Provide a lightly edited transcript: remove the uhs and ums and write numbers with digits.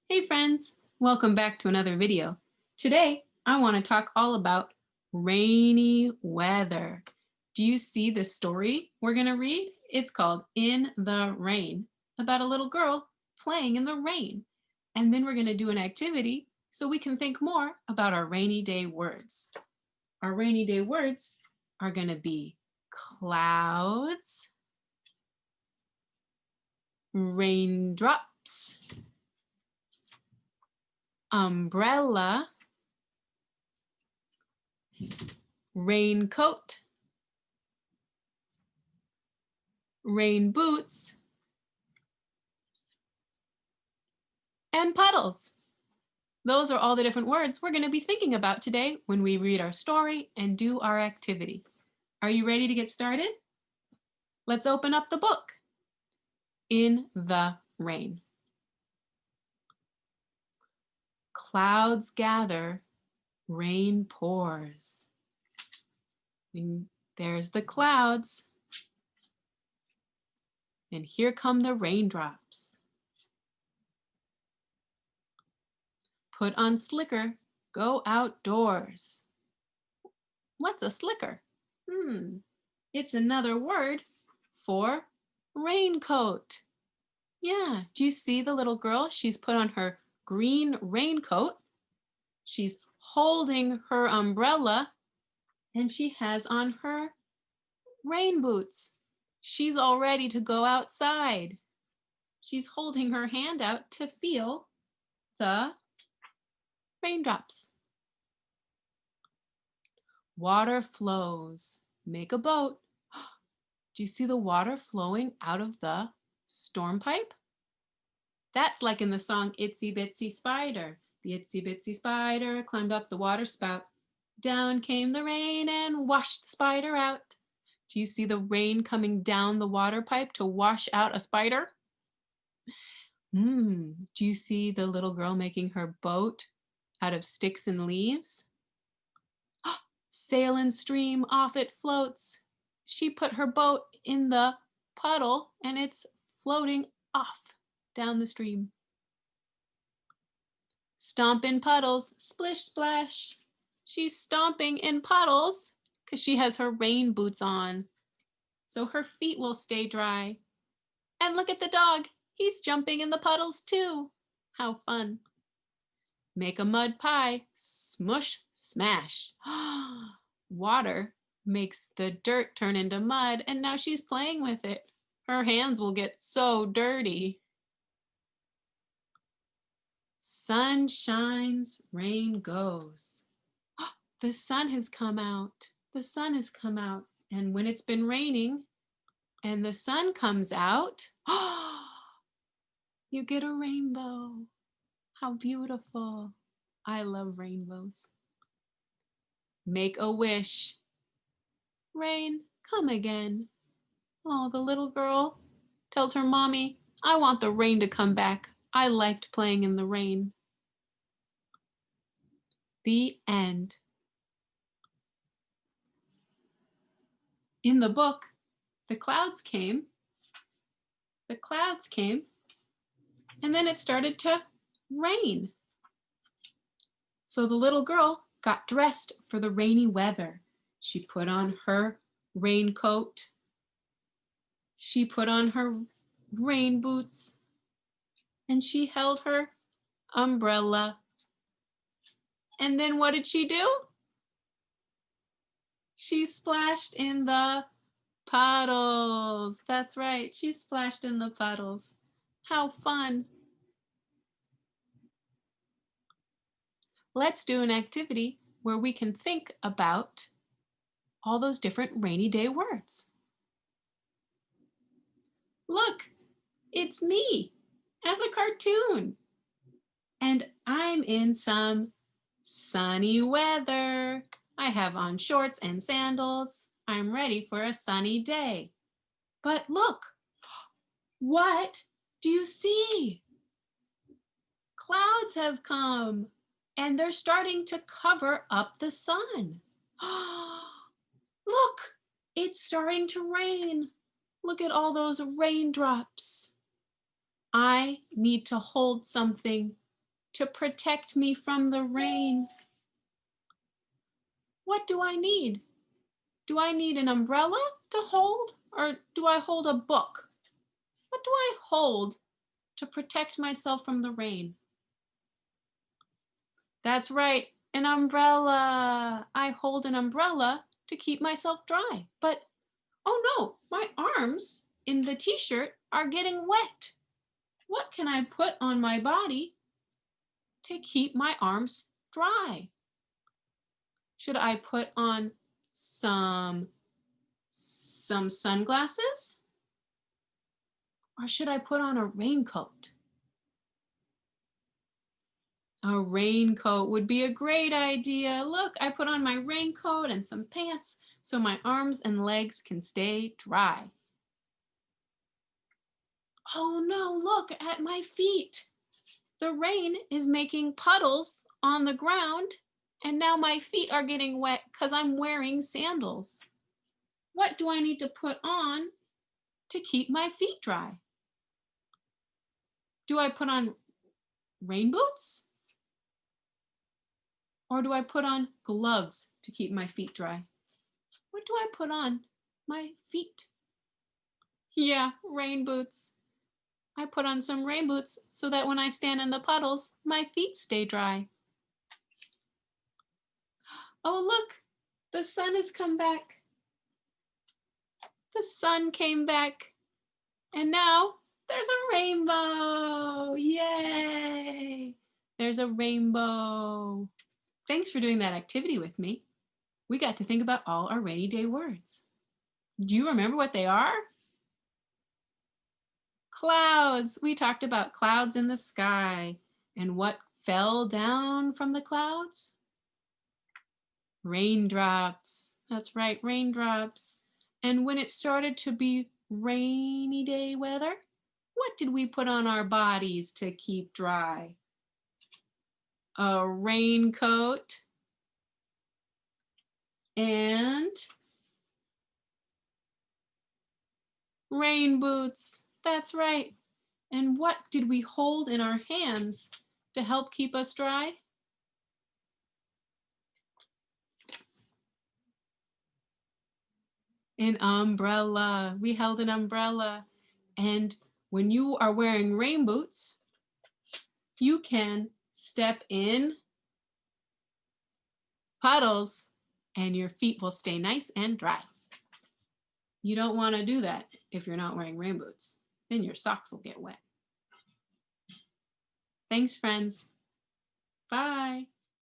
Hey friends, welcome back to another video. Today, I want to talk all about rainy weather. Do you see the story we're going to read? It's called In the Rain, about a little girl playing in the rain. And then we're going to do an activity so we can think more about our rainy day words. Our rainy day words are going to be clouds, raindrops, umbrella, raincoat, rain boots, and puddles. Those are all the different words we're going to be thinking about today when we read our story and do our activity. Are you ready to get started? Let's open up the book. In the Rain. Clouds gather, rain pours. There's the clouds. And here come the raindrops. Put on slicker, go outdoors. What's a slicker? It's another word for raincoat. Yeah, do you see the little girl? She's put on her green raincoat. She's holding her umbrella and she has on her rain boots. She's all ready to go outside. She's holding her hand out to feel the raindrops. Water flows. Make a boat. Do you see the water flowing out of the storm pipe? That's like in the song Itsy Bitsy Spider. The itsy bitsy spider climbed up the water spout. Down came the rain and washed the spider out. Do you see the rain coming down the water pipe to wash out a spider? Do you see the little girl making her boat out of sticks and leaves? Sail and stream, off it floats. She put her boat in the puddle and it's floating off down the stream. Stomp in puddles, splish splash. She's stomping in puddles because she has her rain boots on, so her feet will stay dry. And look at the dog. He's jumping in the puddles too. How fun. Make a mud pie, smush, smash. Water makes the dirt turn into mud, and now she's playing with it. Her hands will get so dirty. Sun shines, rain goes. The sun has come out. The sun has come out. And when it's been raining and the sun comes out, you get a rainbow. How beautiful. I love rainbows. Make a wish. Rain, come again. Oh, the little girl tells her mommy, I want the rain to come back. I liked playing in the rain. The end. In the book, the clouds came, and then it started to rain. So the little girl got dressed for the rainy weather. She put on her raincoat. She put on her rain boots, and she held her umbrella. And then what did she do? She splashed in the puddles. That's right, she splashed in the puddles. How fun. Let's do an activity where we can think about all those different rainy day words. Look, it's me as a cartoon. And I'm in some sunny weather. I have on shorts and sandals. I'm ready for a sunny day. But look, what do you see? Clouds have come and they're starting to cover up the sun. Look, it's starting to rain. Look at all those raindrops. I need to hold something to protect me from the rain. What do I need? Do I need an umbrella to hold, or do I hold a book? What do I hold to protect myself from the rain? That's right, an umbrella. I hold an umbrella to keep myself dry. But, oh no, my arms in the t-shirt are getting wet. What can I put on my body to keep my arms dry? Should I put on some sunglasses? Or should I put on a raincoat? A raincoat would be a great idea. Look, I put on my raincoat and some pants so my arms and legs can stay dry. Oh no, look at my feet. The rain is making puddles on the ground, and now my feet are getting wet because I'm wearing sandals. What do I need to put on to keep my feet dry? Do I put on rain boots? Or do I put on gloves to keep my feet dry? What do I put on my feet? Yeah, rain boots. I put on some rain boots so that when I stand in the puddles, my feet stay dry. Oh, look, the sun has come back. The sun came back, and now there's a rainbow. Yay! There's a rainbow. Thanks for doing that activity with me. We got to think about all our rainy day words. Do you remember what they are? Clouds. We talked about clouds in the sky. And what fell down from the clouds? Raindrops. That's right, raindrops. And when it started to be rainy day weather, what did we put on our bodies to keep dry? A raincoat and rain boots. That's right. And what did we hold in our hands to help keep us dry? An umbrella. We held an umbrella. And when you are wearing rain boots, you can step in puddles and your feet will stay nice and dry. You don't want to do that if you're not wearing rain boots. Then your socks will get wet. Thanks, friends.